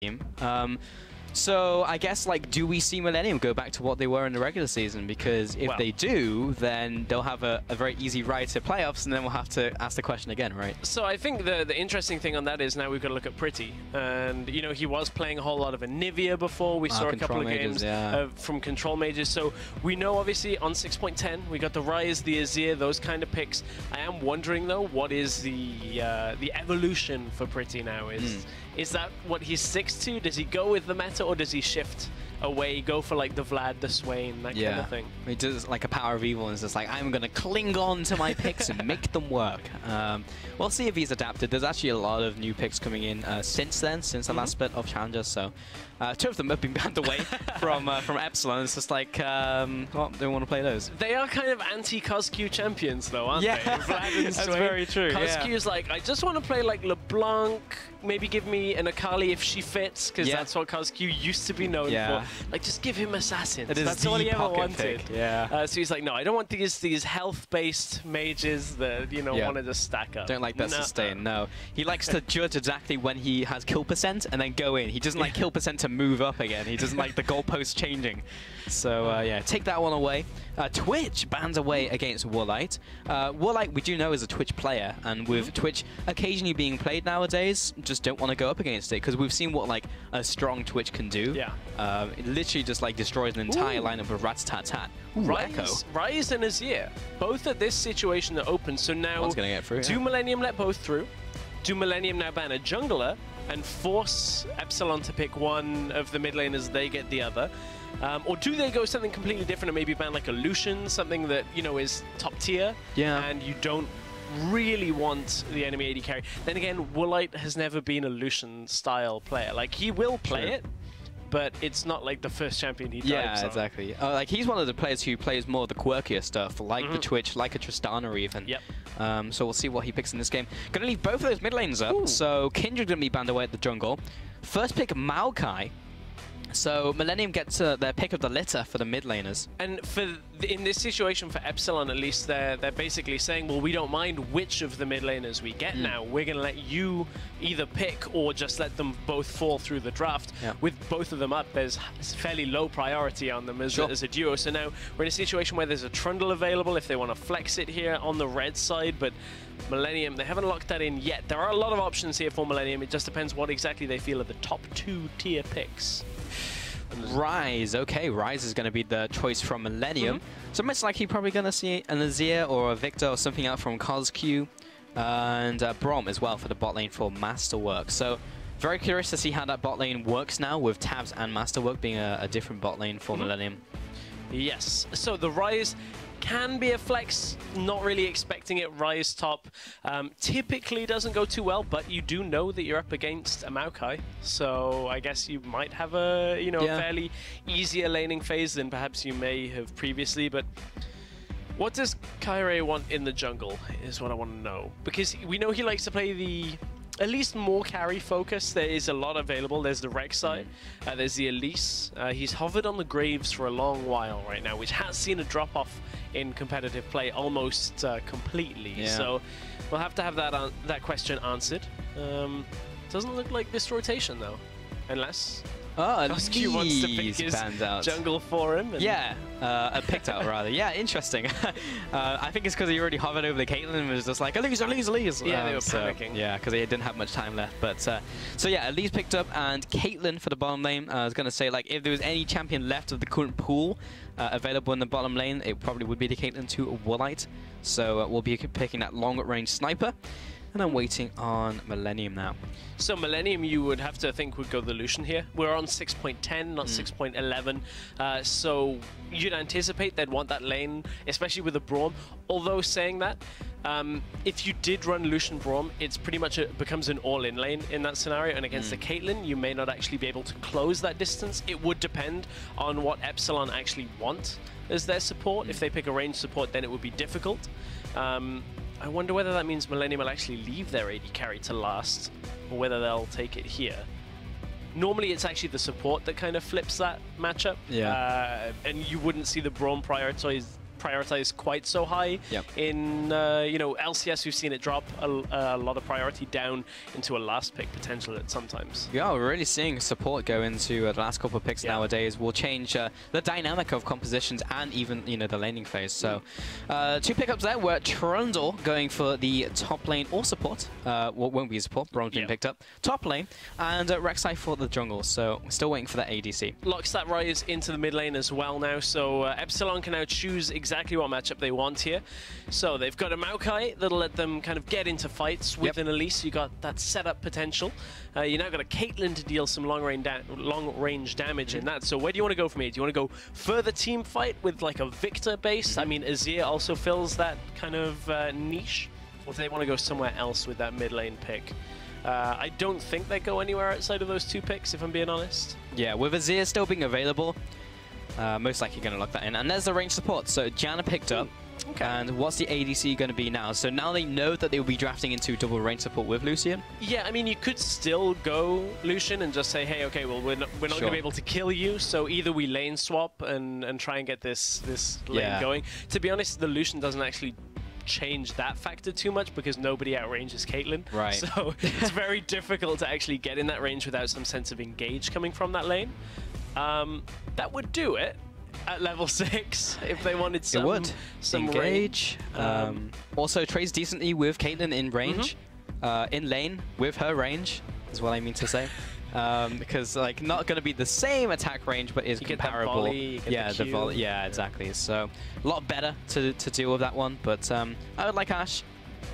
team. So I guess, like, do we see Millennium go back to what they were in the regular season? Because if they do, then they'll have a very easy ride to playoffs, and then we'll have to ask the question again, right? So I think the interesting thing on that is now we've got to look at Pretty. And, you know, he was playing a whole lot of Anivia before. We saw a couple of games from Control Mages. So we know, obviously, on 6.10, we got the Ryze, the Azir, those kind of picks. I am wondering, though, what is the evolution for Pretty now? Is that what he sticks to? Does he go with the meta, or does he shift away, go for like the Vlad, the Swain, that kind of thing? He does like a Power of Evil and is just like, I'm going to cling on to my picks and make them work. We'll see if he's adapted. There's actually a lot of new picks coming in since then, since the last bit of Challenger. So two of them have been banned away from Epsilon. It's just like, well, they want to play those. They are kind of anti-Cosq champions, though, aren't they? Vlad and That's Swain. very true. Cosq's like, I just want to play like LeBlanc, maybe give me an Akali if she fits, because that's what Cosq used to be known for. Like, just give him assassins. That's all he ever wanted. So he's like, no, I don't want these health-based mages that, you know, want to just stack up. Don't like that sustain, no. He likes to judge exactly when he has kill percent and then go in. He doesn't like kill percent to move up again. He doesn't like the goalposts changing. So, yeah, take that one away. Twitch bans away against Woolite. Woolite, we do know, is a Twitch player, and with Twitch occasionally being played nowadays, just don't want to go up against it, because we've seen what, like, a strong Twitch can do. It literally just, like, destroys an entire lineup of Rat-tat-tat. Ryze and Azir, both at this situation are open, so now one's gonna get through, do Millennium let both through? Do Millennium now ban a jungler and force Epsilon to pick one of the mid laners, they get the other? Or do they go something completely different and maybe ban like a Lucian, something that, you know, is top tier, and you don't really want the enemy AD carry? Then again, Woolite has never been a Lucian-style player. Like, he will play it, but it's not like the first champion he dives on. Exactly. Like, he's one of the players who plays more of the quirkier stuff, like the Twitch, like a Tristana even. So we'll see what he picks in this game. Gonna leave both of those mid lanes up. So Kindred gonna be banned away at the jungle. First pick, Maokai. So Millennium gets their pick of the litter for the mid laners. And in this situation for Epsilon, at least, they're basically saying, well, we don't mind which of the mid laners we get now. We're going to let you either pick or just let them both fall through the draft. With both of them up, there's fairly low priority on them as a duo. So now we're in a situation where there's a Trundle available if they want to flex it here on the red side, but Millennium, they haven't locked that in yet. There are a lot of options here for Millennium. It just depends what exactly they feel are the top 2 tier picks. Ryze, okay, Ryze is going to be the choice from Millennium. So much like you're probably going to see an Azir or a Victor or something out from Cosq, and Brom as well for the bot lane for Masterwork. So very curious to see how that bot lane works now, with Tabs and Masterwork being a different bot lane for Millennium. Yes, so the Ryze can be a flex, not really expecting it. Ryze top typically doesn't go too well, but you do know that you're up against a Maokai, so I guess you might have a a fairly easier laning phase than perhaps you may have previously. But what does Kairi want in the jungle is what I want to know, because we know he likes to play the at least more carry focus. There is a lot available. There's the Rek'Sai, there's the Elise. He's hovered on the Graves for a long while right now, which has seen a drop-off in competitive play almost completely. So we'll have to have that question answered. Doesn't look like this rotation, though, unless Cosq wants to pick his jungle for him. Picked out rather. Yeah, interesting. I think it's because he already hovered over the Caitlyn and was just like, Elise, Elise, Elise. Yeah, they were panicking. Yeah, because they didn't have much time left. But so yeah, Elise picked up, and Caitlyn for the bottom lane. I was going to say, like, if there was any champion left of the current pool available in the bottom lane, it probably would be the Caitlyn to Woolite. So we'll be picking that long-range sniper. And I'm waiting on Millennium now. So Millennium, you would have to think would go the Lucian here. We're on 6.10, not 6.11. So you'd anticipate they'd want that lane, especially with the Braum. Although saying that, if you did run Lucian Braum, it's pretty much becomes an all-in lane in that scenario. And against the Caitlyn, you may not actually be able to close that distance. It would depend on what Epsilon actually want as their support. If they pick a range support, then it would be difficult. I wonder whether that means Millennium will actually leave their AD carry to last, or whether they'll take it here. Normally, it's actually the support that kind of flips that matchup. And you wouldn't see the Braum prioritized quite so high. Yep. In you know, LCS, we've seen it drop a lot of priority down into a last pick potential at sometimes. Yeah, we're really seeing support go into the last couple of picks nowadays. Will change the dynamic of compositions and even, you know, the laning phase. So 2 pickups there were Trundle going for the top lane or support. What won't be support, Bronze being picked up. Top lane, and Rek'Sai for the jungle. So we're still waiting for that ADC. Locks that Ryze into the mid lane as well now. So Epsilon can now choose exactly what matchup they want here. So they've got a Maokai that'll let them kind of get into fights with an Elise. You got that setup potential. You now got a Caitlyn to deal some long range damage in that. So where do you want to go from here? Do you want to go further team fight with like a Victor base? I mean, Azir also fills that kind of niche. Or do they want to go somewhere else with that mid lane pick? I don't think they go anywhere outside of those 2 picks, if I'm being honest. Yeah, with Azir still being available, most likely going to lock that in. And there's the range support. So Janna picked up. Okay. And what's the ADC going to be now? So now they know that they will be drafting into double range support with Lucian. Yeah, I mean, you could still go Lucian and just say, hey, okay, well, we're not going to be able to kill you, so either we lane swap and try and get this lane going. To be honest, the Lucian doesn't actually change that factor too much because nobody outranges Caitlyn. Right. So it's very difficult to actually get in that range without some sense of engage coming from that lane. That would do it at level 6 if they wanted some, engage. Also trades decently with Caitlyn in range, in lane with her range is what I mean to say. Because like not going to be the same attack range, but is comparable. The volley, yeah, exactly. So a lot better to deal with that one. But I would like Ashe,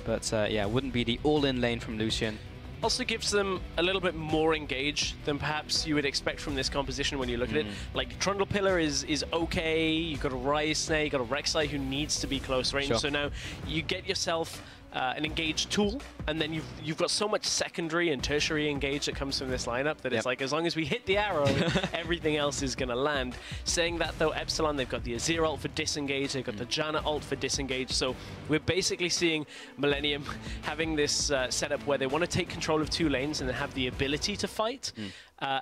but yeah, wouldn't be the all-in lane from Lucian. Also gives them a little bit more engage than perhaps you would expect from this composition when you look at it. Like, Trundle Pillar is okay, you've got a Ryze Snake, you've got a Rek'Sai who needs to be close range, so now you get yourself an engage tool, and then you've got so much secondary and tertiary engage that comes from this lineup that it's like, as long as we hit the arrow, everything else is going to land. Saying that though, Epsilon, they've got the Azir ult for disengage, they've got the Janna ult for disengage, so we're basically seeing Millennium having this setup where they want to take control of 2 lanes and then have the ability to fight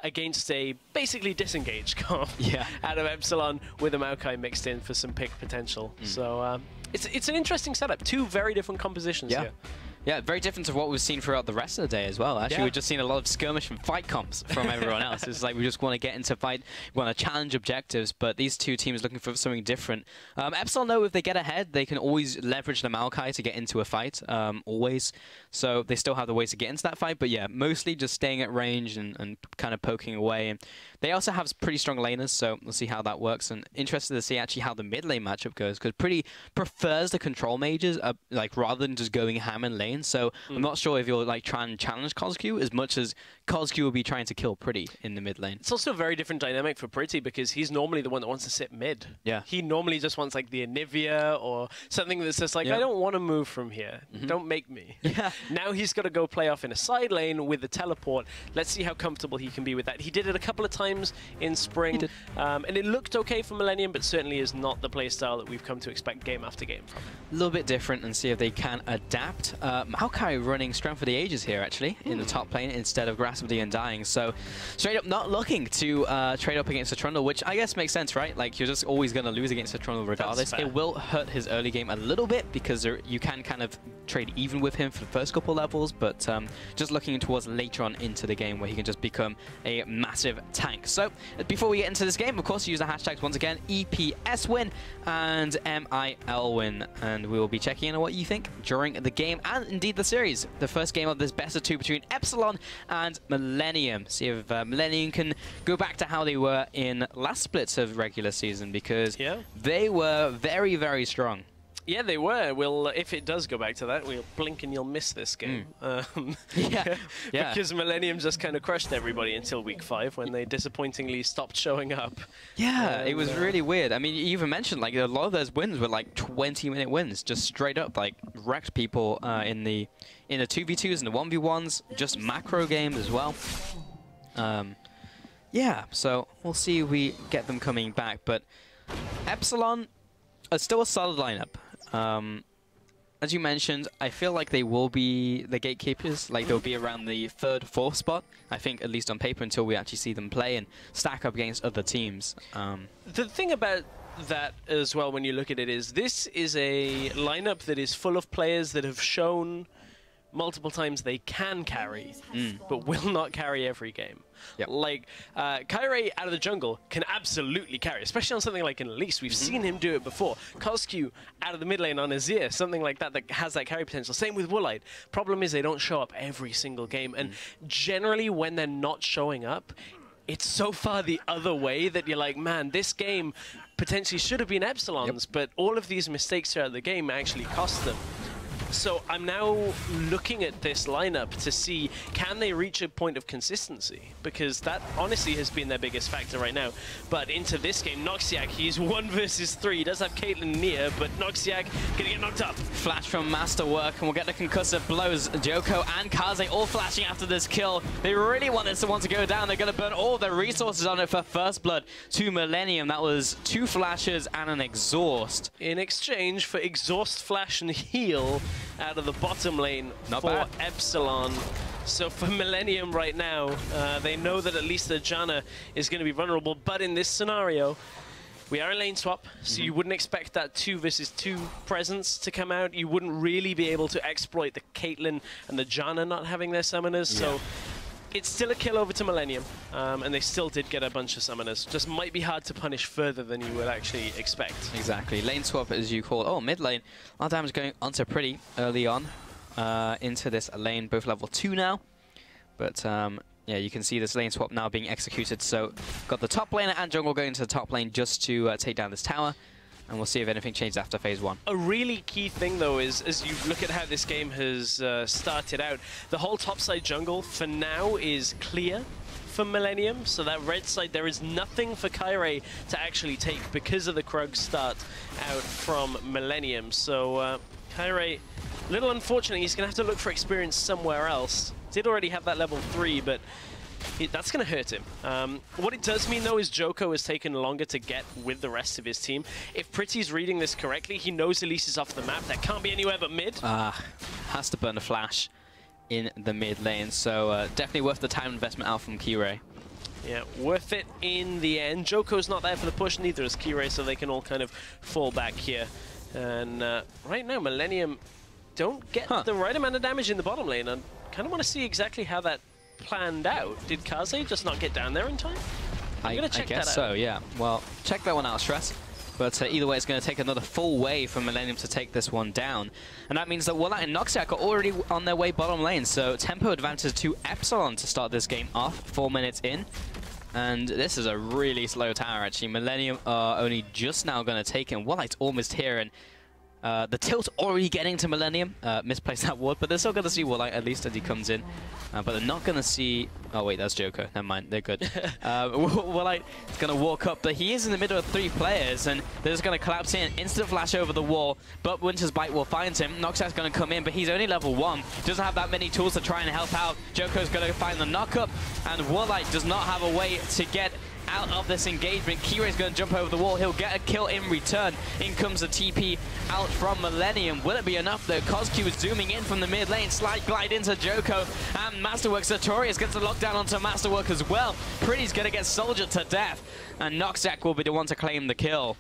against a basically disengage comp out of Epsilon with a Maokai mixed in for some pick potential. So it's an interesting setup. 2 very different compositions here. Yeah, very different to what we've seen throughout the rest of the day as well. Actually, we've just seen a lot of skirmish and fight comps from everyone else. It's like we just want to get into fight, we want to challenge objectives, but these 2 teams looking for something different. Epsilon, though, if they get ahead, they can always leverage the Maokai to get into a fight, always. So they still have the ways to get into that fight, but yeah, mostly just staying at range and kind of poking away. And they also have pretty strong laners, so we'll see how that works. And interested to see actually how the mid lane matchup goes, because Pretty prefers the control mages, like rather than just going ham in lane. So I'm not sure if you'll like try and challenge Cosq as much as Cosq will be trying to kill Pretty in the mid lane. It's also a very different dynamic for Pretty because he's normally the one that wants to sit mid. Yeah. He normally just wants like the Anivia or something that's just like, I don't want to move from here. Don't make me. Yeah. Now he's got to go play off in a side lane with the teleport. Let's see how comfortable he can be with that. He did it a couple of times in spring, and it looked okay for Millennium, but certainly is not the playstyle that we've come to expect game after game from. A little bit different, and see if they can adapt. Maokai running Strength for the Ages here, actually, in the top lane instead of Grasp of the Undying. So straight up not looking to trade up against the Trundle, which I guess makes sense, right? Like, you're just always going to lose against the Trundle regardless. It will hurt his early game a little bit because you can kind of trade even with him for the first couple levels, but just looking towards later on into the game where he can just become a massive tank. So before we get into this game, of course, use the hashtags once again, EPSWin and MILWin, and we will be checking in on what you think during the game and indeed the series. The first game of this best of 2 between Epsilon and Millennium. See if Millennium can go back to how they were in last splits of regular season, because they were very, very strong. Yeah, they were. We'll, if it does go back to that, we'll blink and you'll miss this game. Because Millennium just kind of crushed everybody until week 5 when they disappointingly stopped showing up. Yeah, it was really weird. I mean, you even mentioned like a lot of those wins were like 20-minute wins, just straight up like wrecked people in the 2v2s and the 1v1s, just macro games as well. Yeah, so we'll see if we get them coming back, but Epsilon are still a solid lineup. As you mentioned, I feel like they will be the gatekeepers. Like, they'll be around the 3rd, 4th spot, I think, at least on paper, until we actually see them play and stack up against other teams. The thing about that as well when you look at it is this is a lineup that is full of players that have shown multiple times they can carry, but will not carry every game. Yep. Like, Kairi out of the jungle can absolutely carry, especially on something like an Elise. We've seen him do it before. Cosq out of the mid lane on Azir, something like that that has that carry potential. Same with Woolite. Problem is they don't show up every single game, and generally when they're not showing up, it's so far the other way that you're like, man, this game potentially should have been Epsilon's, but all of these mistakes throughout the game actually cost them. So I'm now looking at this lineup to see, can they reach a point of consistency? Because that honestly has been their biggest factor right now. But into this game, Noxiac, he's 1 versus 3. He does have Caitlyn near, but Noxiac gonna get knocked up. Flash from Masterwork, and we'll get the concussive blows. Joko and Kaze all flashing after this kill. They really want this one to go down. They're gonna burn all their resources on it for First Blood to Millennium. That was 2 flashes and an exhaust. In exchange for exhaust, flash, and heal out of the bottom lane for Epsilon. So for Millennium right now, they know that at least the Janna is going to be vulnerable, but in this scenario, we are in lane swap, so you wouldn't expect that 2 versus 2 presence to come out. You wouldn't really be able to exploit the Caitlyn and the Janna not having their summoners, so it's still a kill over to Millennium, and they still did get a bunch of summoners. Just might be hard to punish further than you would actually expect. Exactly. Lane swap, as you call it. Oh, mid lane. A lot of damage going onto Pretty early on into this lane, both level 2 now. But yeah, you can see this lane swap now being executed. So got the top laner and jungle going to the top lane just to take down this tower. And we'll see if anything changes after phase 1. A really key thing, though, is as you look at how this game has started out, the whole topside jungle for now is clear for Millennium. So that red side, there is nothing for Kairi to actually take because of the Krug start out from Millennium. So Kairi, a little unfortunate, he's going to have to look for experience somewhere else. Did already have that level 3, but that's going to hurt him. What it does mean, though, is Joko has taken longer to get with the rest of his team. If Pretty's reading this correctly, he knows Elise is off the map. That can't be anywhere but mid. Has to burn a flash in the mid lane, so definitely worth the time investment out from Kirei. Yeah, worth it in the end. Joko's not there for the push, neither is Kirei, so they can all kind of fall back here. And right now, Millennium don't get the right amount of damage in the bottom lane. I kind of want to see exactly how that planned out. Did Kaze just not get down there in time? I'm going to check that out. I guess so, yeah. Well, check that one out, Stress. But either way, it's going to take another full wave for Millennium to take this one down. And that means that Woolite and Noxiac are already on their way bottom lane. So tempo advantage to Epsilon to start this game off, 4 minutes in. And this is a really slow tower, actually. Millennium are only just now going to take it. Woolite's almost here, and the tilt already getting to Millennium. Misplaced that ward, but they're still going to see Woolite at least as he comes in. But they're not going to see... Oh, wait, that's Joko. Never mind. They're good. Woolite is going to walk up, but he is in the middle of 3 players, and they're just going to collapse in. Instant flash over the wall, but Winter's Bite will find him. Noxiac's going to come in, but he's only level 1. Doesn't have that many tools to try and help out. Joko's going to find the knock-up, and Woolite does not have a way to get out of this engagement. Kirei's going to jump over the wall. He'll get a kill in return. In comes the TP out from Millennium. Will it be enough though? Cosq is zooming in from the mid lane. Slide glide into Joko. And Masterwork. Sartorius gets the lockdown onto Masterwork as well. Pretty's going to get soldiered to death. And Noxiac will be the one to claim the kill.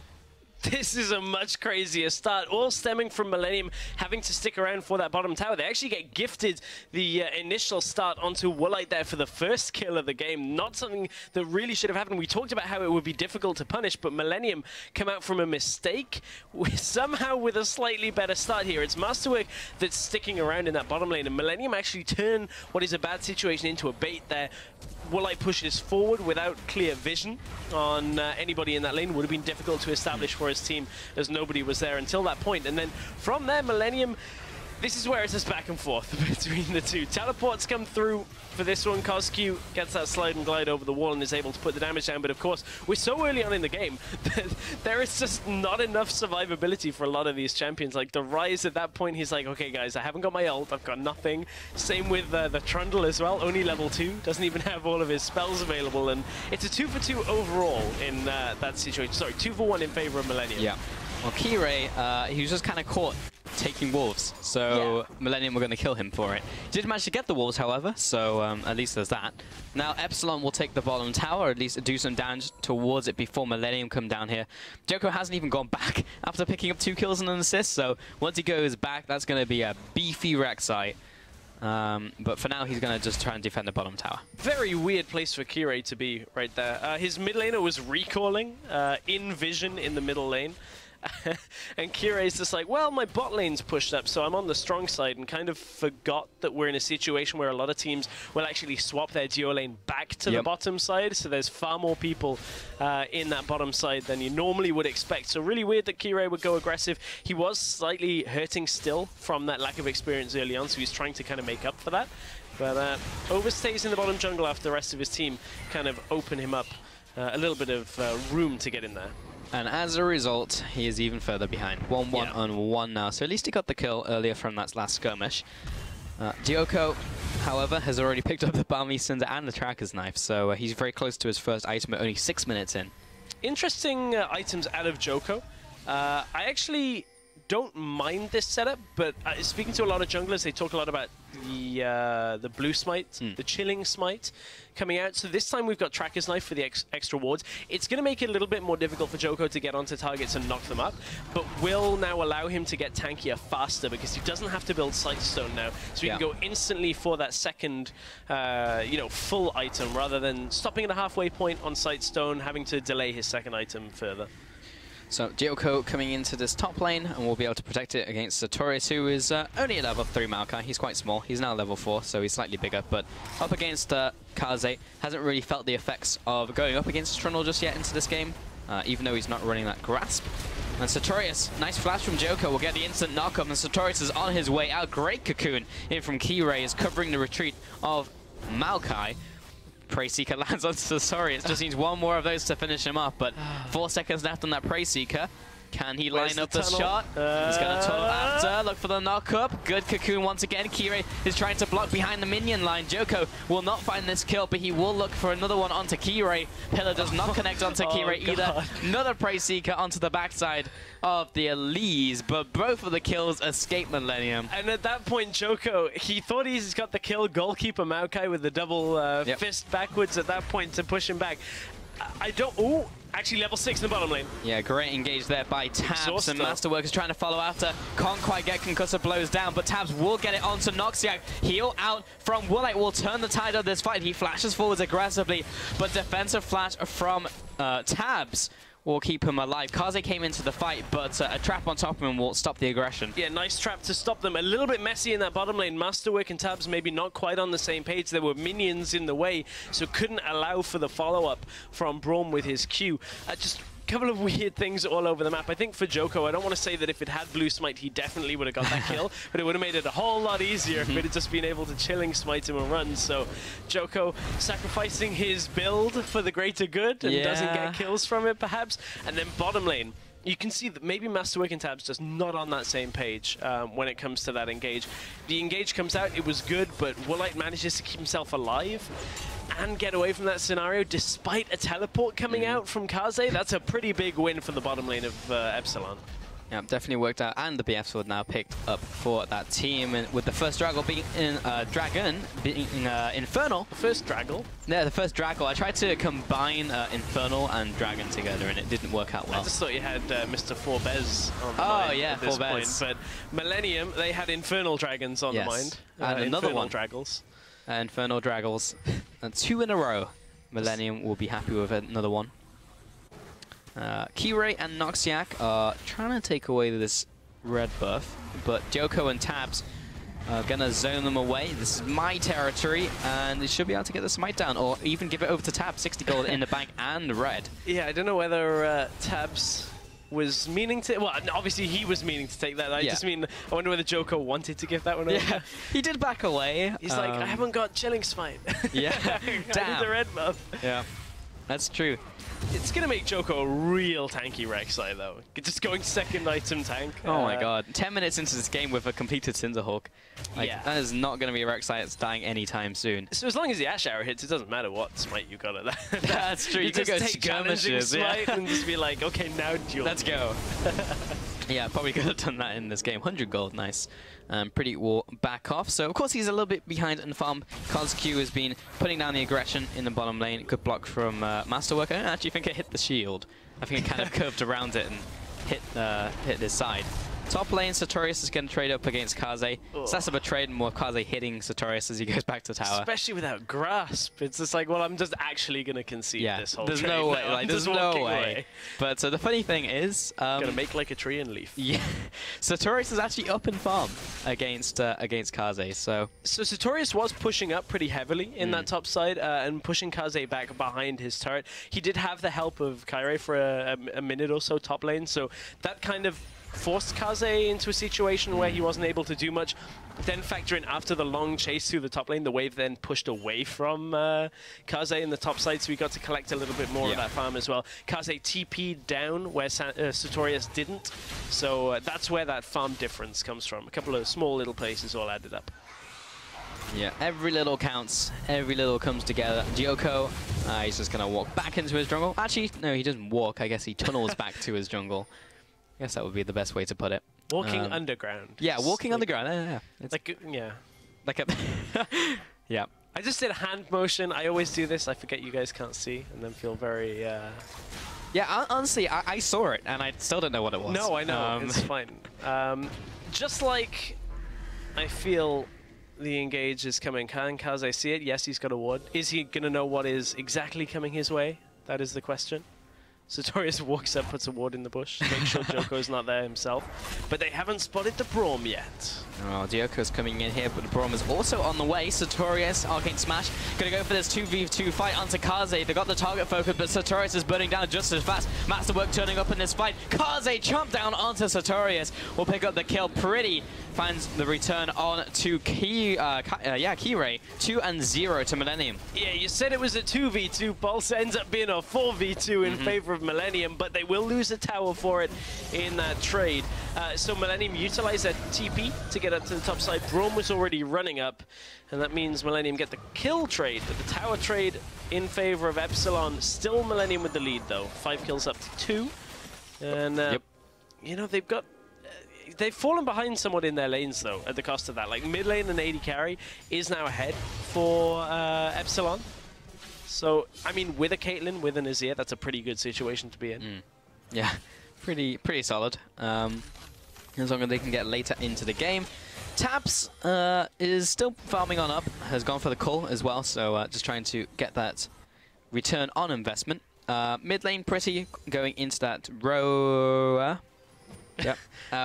This is a much crazier start, all stemming from Millennium having to stick around for that bottom tower. They actually get gifted the initial start onto Woolite there for the first kill of the game. Not something that really should have happened. We talked about how it would be difficult to punish, but Millennium come out from a mistake somehow with a slightly better start here. It's Masterwork that's sticking around in that bottom lane, and Millennium actually turn what is a bad situation into a bait there. Woolite pushes forward without clear vision on anybody in that lane. Would have been difficult to establish for his team as nobody was there until that point. And then from there, Millennium, this is where it's just back and forth between the two. Teleports come through for this one. Cosq gets that slide and glide over the wall and is able to put the damage down. But of course, we're so early on in the game that there is just not enough survivability for a lot of these champions. Like the Ryze at that point, he's like, okay guys, I haven't got my ult, I've got nothing. Same with the Trundle as well, only level 2, doesn't even have all of his spells available. And it's a 2-for-2 overall in that situation. Sorry, 2-for-1 in favor of Millennium. Yeah. Well, Kirei, he was just kind of caught taking wolves. So Millennium were going to kill him for it. Did manage to get the wolves, however, so at least there's that. Now Epsilon will take the bottom tower, or at least do some damage towards it before Millennium come down here. Djoko hasn't even gone back after picking up 2 kills and an assist, so once he goes back, that's going to be a beefy Rek'Sai. But for now, he's going to just try and defend the bottom tower. Very weird place for Kirei to be right there. His mid laner was recalling in vision in the middle lane. And Kirei's just like, well, my bot lane's pushed up, so I'm on the strong side, and kind of forgot that we're in a situation where a lot of teams will actually swap their duo lane back to the bottom side, so there's far more people in that bottom side than you normally would expect. So really weird that Kirei would go aggressive. He was slightly hurting still from that lack of experience early on, so he's trying to kind of make up for that. But overstays in the bottom jungle after the rest of his team kind of open him up a little bit of room to get in there. And as a result, he is even further behind. 1-1 on 1 now. So at least he got the kill earlier from that last skirmish. Djoko, however, has already picked up the Balmy Cinder and the Tracker's Knife. So he's very close to his first item at only 6 minutes in. Interesting items out of Djoko. I actually don't mind this setup, but speaking to a lot of junglers, they talk a lot about the blue smite, the chilling smite coming out. So this time we've got Tracker's Knife for the extra wards. It's going to make it a little bit more difficult for Djoko to get onto targets and knock them up, but will now allow him to get tankier faster because he doesn't have to build Sightstone now. So he can go instantly for that second, full item rather than stopping at a halfway point on Sightstone, having to delay his second item further. So Djoko coming into this top lane, and we'll be able to protect it against Sartorius, who is only at level 3 Maokai. He's quite small. He's now level 4, so he's slightly bigger. But up against Kaze, hasn't really felt the effects of going up against Trundle just yet into this game, even though he's not running that grasp. And Sartorius, nice flash from Djoko, will get the instant knock-up, and Sartorius is on his way out. Great cocoon in from Kirei, is covering the retreat of Maokai. Prey Seeker lands on Sartorius. Just needs one more of those to finish him off, but 4 seconds left on that Prey Seeker. Can he line up the shot? He's going to tunnel after. Look for the knock-up. Good cocoon once again. Kirei is trying to block behind the minion line. Djoko will not find this kill, but he will look for another one onto Kirei. Pillar does not connect onto Kirei either. Another Prey Seeker onto the backside of the Elise, but both of the kills escape Millennium. And at that point, Djoko, he thought he's got the kill. Goalkeeper Maokai with the double fist backwards at that point to push him back. I don't... Ooh! Actually, level 6 in the bottom lane. Yeah, great engage there by Tabs, and Masterwork is trying to follow after. Can't quite get Concussor blows down, but Tabs will get it onto Noxiac. Heal out from Woolite will turn the tide of this fight. He flashes forwards aggressively, but defensive flash from Tabs will keep him alive. Kaze came into the fight, but a trap on top of him will stop the aggression. Yeah, nice trap to stop them. A little bit messy in that bottom lane. Masterwork and Tabs maybe not quite on the same page. There were minions in the way, so couldn't allow for the follow-up from Braum with his Q. Just a couple of weird things all over the map. I think for Djoko, I don't want to say that if it had Blue Smite, he definitely would have got that kill, but it would have made it a whole lot easier if it had just been able to chilling smite him and run. So Djoko sacrificing his build for the greater good and doesn't get kills from it, perhaps. And then bottom lane, you can see that maybe Masterwork and Tabs just not on that same page when it comes to that engage. The engage comes out, it was good, but Woolite manages to keep himself alive and get away from that scenario despite a teleport coming out from Kaze. That's a pretty big win for the bottom lane of Epsilon. Yeah, definitely worked out, and the BF sword now picked up for that team, and with the first Draggle being Dragon being Infernal. The first Draggle? Yeah, the first Draggle. I tried to combine Infernal and Dragon together, and it didn't work out well. I just thought you had Mr. Forbez on the mind at this point, but Millennium, they had Infernal Dragons on the mind. And another one. Draggles. Infernal Draggles. And 2 in a row. Millennium will be happy with another one. Kirei and Noxiac are trying to take away this red buff, but Djoko and Tabs are going to zone them away. This is my territory, and they should be able to get the smite down, or even give it over to Tabs. 60 gold in the bank and red. Yeah, I don't know whether Tabs was meaning to... Well, obviously he was meaning to take that. I just mean, I wonder whether Djoko wanted to give that one over. Yeah, he did back away. He's like, I haven't got Chilling Smite. Yeah, I need the red buff. Yeah, that's true. It's going to make Djoko a real tanky Rek'Sai, though. Just going second item tank. Oh my god. 10 minutes into this game with a completed Cinderhawk. Like, that is not going to be a Rek'Sai that's dying anytime soon. So as long as the Ash Arrow hits, it doesn't matter what smite you got at that. That's true. You could just go take challenging smite and just be like, okay, now duel. Let's go. Yeah, probably could have done that in this game. 100 gold, nice. Pretty will back off. So, of course, he's a little bit behind in farm. CosQ has been putting down the aggression in the bottom lane. Good block from Masterwork. I don't actually think it hit the shield. I think it kind of curved around it and hit this side. Top lane, Sartorius is going to trade up against Kaze. It's less of a trade and more Kaze hitting Sartorius as he goes back to tower. Especially without grasp. It's just like, well, I'm just actually going to concede this whole there's trade. No way. Now. Like, there's no way. But the funny thing is... going to make like a tree and leaf. Yeah. Sartorius is actually up in farm against Kaze, so... So Sartorius was pushing up pretty heavily in that top side and pushing Kaze back behind his turret. He did have the help of Kairi for a minute or so top lane, so that kind of forced Kaze into a situation where he wasn't able to do much. Then factor in after the long chase through the top lane, the wave then pushed away from Kaze in the top side, so we got to collect a little bit more of that farm as well. Kaze TP'd down where Sartorius didn't, so that's where that farm difference comes from. A couple of small little places all added up. Yeah, every little counts. Every little comes together. Gyoko, he's just going to walk back into his jungle. Actually, no, he doesn't walk. I guess he tunnels back to his jungle. I guess that would be the best way to put it. Walking underground. Yeah, walking underground. Yeah. It's like, yeah. Like a... yeah. I just did a hand motion. I always do this. I forget you guys can't see and then feel very... Yeah, honestly, I saw it and I still don't know what it was. No, I know. It's fine. Just like I feel the engage is coming. Can Kaze see it? Yes, he's got a ward. Is he going to know what is exactly coming his way? That is the question. Sartorius walks up, puts a ward in the bush, makes sure Joko's not there himself. But they haven't spotted the Braum yet. Oh, Gyoko's coming in here, but the Braum is also on the way. Sartorius, Arcane Smash, gonna go for this 2v2 fight onto Kaze. They got the target focus, but Sartorius is burning down just as fast. Masterwork turning up in this fight. Kaze chomp down onto Sartorius. Will pick up the kill. Pretty finds the return on to Kirei. 2-0 to Millennium. Yeah, you said it was a 2v2. Pulse ends up being a 4v2 in favor of Millennium, but they will lose a tower for it in that trade. So Millennium utilized their TP to get up to the top side. Braum was already running up, and that means Millennium get the kill trade, but the tower trade in favor of Epsilon. Still Millennium with the lead, though. 5 kills up to 2. And, you know, they've fallen behind somewhat in their lanes, though, at the cost of that. Like, mid lane and AD carry is now ahead for Epsilon. So, I mean, with a Caitlyn, with an Azir, that's a pretty good situation to be in. Yeah, pretty solid. As long as they can get later into the game. Tabs is still farming on up, has gone for the call as well, so just trying to get that return on investment. Mid lane pretty, going into that row. Yep.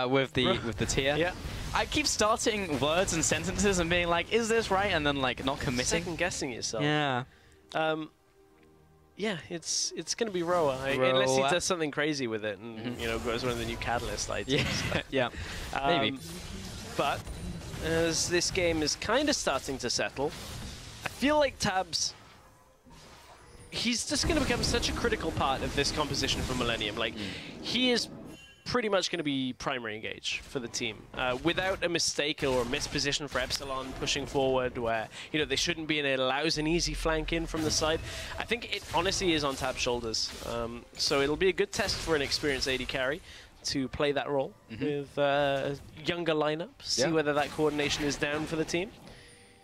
With the tier. Yeah. I keep starting words and sentences and being like, is this right? And then like not committing. Second guessing yourself. Yeah. Yeah, it's gonna be Roa, unless he does something crazy with it and you know goes one of the new Catalyst items. Yeah, maybe. But as this game is kind of starting to settle, I feel like Tabs. He's just going to become such a critical part of this composition for Millennium. Like, he is pretty much going to be primary engage for the team. Without a mistake or a misposition for Epsilon pushing forward where, you know, they shouldn't be and it allows an easy flank in from the side. I think it honestly is on Tab's shoulders. So it'll be a good test for an experienced AD carry to play that role with a younger lineup, see whether that coordination is down for the team.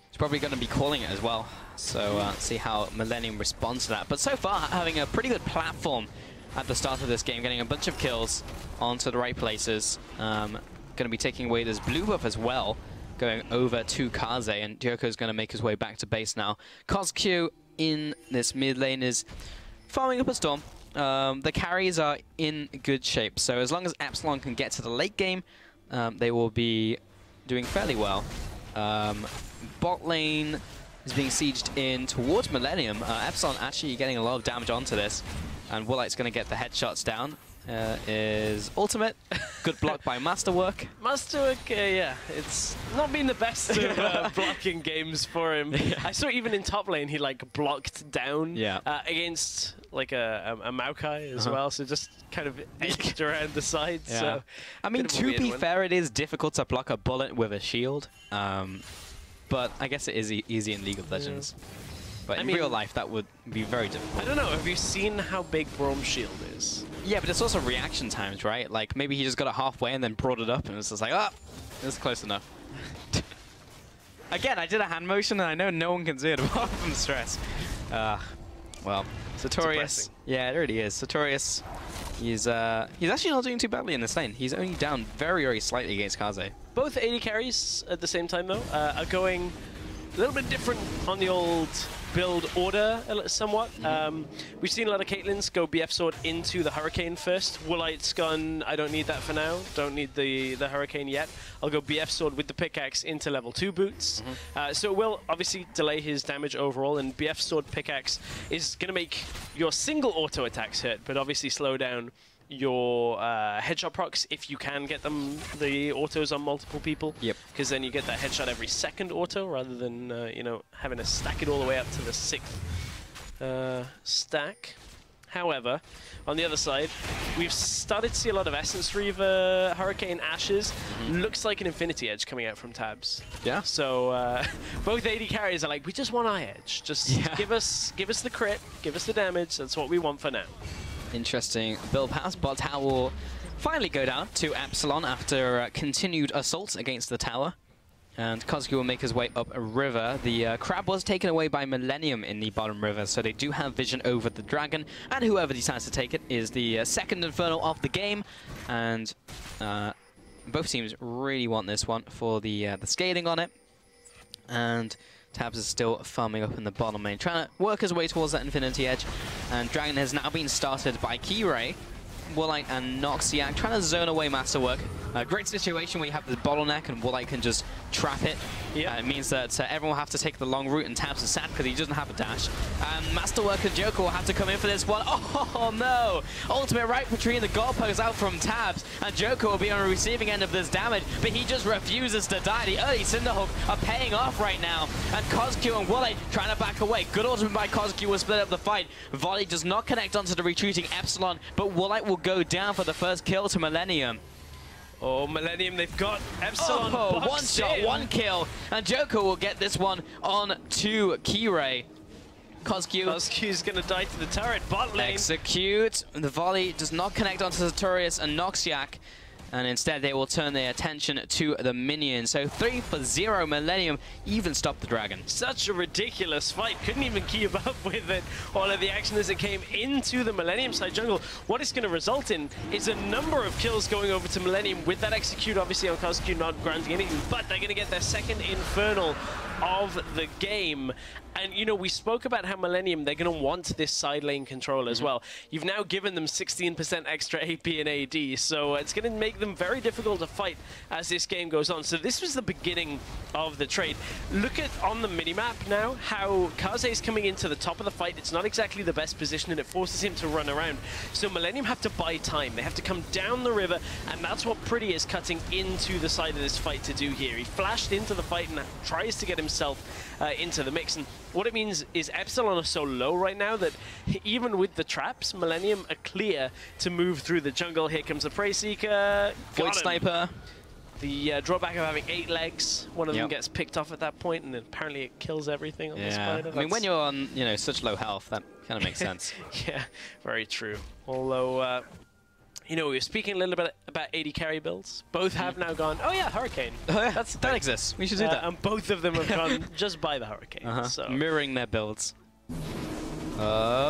He's probably going to be calling it as well. So see how Millennium responds to that. But so far, having a pretty good platform at the start of this game, getting a bunch of kills onto the right places. Going to be taking away this blue buff as well, going over to Kaze, and Gyoko's going to make his way back to base now. CosQ in this mid lane is farming up a storm. The carries are in good shape, so as long as Epsilon can get to the late game, they will be doing fairly well. Bot lane is being sieged in towards Millennium. Epsilon actually getting a lot of damage onto this, and Woolite's going to get the headshots down. Is ultimate. Good block by Masterwork. Masterwork, yeah, it's not been the best of blocking games for him. I saw even in top lane he like blocked down against like a Maokai as well, so just kind of edged around the sides. Yeah. So I mean, to be fair, it is difficult to block a bullet with a shield, but I guess it is easy in League of Legends. But in real life, that would be very difficult. I don't know. Have you seen how big Braum's shield is? Yeah, but it's also reaction times, right? Like, maybe he just got it halfway and then brought it up, and it's just like, oh, it's close enough. Again, I did a hand motion, and I know no one can see it apart from Stress. Well, Sartorius. Yeah, it really is. Sartorius, he's actually not doing too badly in this lane. He's only down very, very slightly against Kaze. Both AD carries at the same time, though, are going a little bit different on the old build order somewhat. We've seen a lot of Caitlyn's go BF Sword into the Hurricane first. Woolite's gone, I don't need that for now. Don't need the Hurricane yet. I'll go BF Sword with the pickaxe into level 2 boots. So it will obviously delay his damage overall, and BF Sword pickaxe is going to make your single auto attacks hurt, but obviously slow down your headshot procs if you can get them the autos on multiple people. Yep. Because then you get that headshot every second auto rather than you know, having to stack it all the way up to the 6th stack. However, on the other side, we've started to see a lot of Essence Reaver Hurricane Ashes. Looks like an Infinity Edge coming out from Tabs. Yeah. So both AD carriers are like, we just want Eye Edge. Just give us the crit, give us the damage. That's what we want for now. Interesting build pass. Bot tower will finally go down to Epsilon after continued assault against the tower. And Kozki will make his way up a river. The crab was taken away by Millennium in the bottom river, so they do have vision over the dragon. And whoever decides to take it is the second Inferno of the game. And both teams really want this one for the scaling on it. And Tabs is still farming up in the bottom lane, trying to work his way towards that Infinity Edge. And Dragon has now been started by Keyray, Woolite and Noxiac, trying to zone away Masterwork. Great situation where you have the bottleneck and Woolite can just trap it. Yeah. It means that everyone will have to take the long route, and Tabs is sad because he doesn't have a dash. Masterwork and Joker will have to come in for this one. Oh no! Ultimate right between the goalposts out from Tabs, and Joker will be on the receiving end of this damage, but he just refuses to die. The early Cinderhawk are paying off right now, and Kozki and Woolite trying to back away. Good ultimate by Kozki will split up the fight. Volley does not connect onto the retreating Epsilon, but Woolite will go down for the first kill to Millennium. Oh, Millennium, they've got Epsilon. Oh, one shot, one kill. And Joker will get this one on to Keyray. Kozky's going to die to the turret. Bot lane. Execute. The volley does not connect onto Sartorius and Noxiac. And instead, they will turn their attention to the minions. So 3-0 Millennium even stopped the dragon. Such a ridiculous fight. Couldn't even keep up with it. All of the action as it came into the Millennium side jungle. What it's going to result in is a number of kills going over to Millennium with that execute, obviously, on Kozky not granting anything. But they're going to get their second Infernal of the game. And, you know, we spoke about how Millennium, they're going to want this side lane control as well. You've now given them 16% extra AP and AD, so it's going to make them very difficult to fight as this game goes on. So this was the beginning of the trade. Look at, on the minimap now, how Kaze is coming into the top of the fight. It's not exactly the best position, and it forces him to run around. So Millennium have to buy time. They have to come down the river, and that's what Pretty is cutting into the side of this fight to do here. He flashed into the fight and tries to get himself into the mix. And what it means is Epsilon are so low right now that even with the traps, Millennium are clear to move through the jungle. Here comes the Prey Seeker. Void Sniper. The drawback of having 8 legs, one of them gets picked off at that point, and then apparently it kills everything on the spider. I mean, when you're on, you know, such low health, that kind of makes sense. Yeah, very true. Although, you know, we were speaking a little bit about AD carry builds. Both have now gone, oh yeah, Hurricane. That exists. We should do that. And both of them have gone just by the Hurricane. So. Mirroring their builds.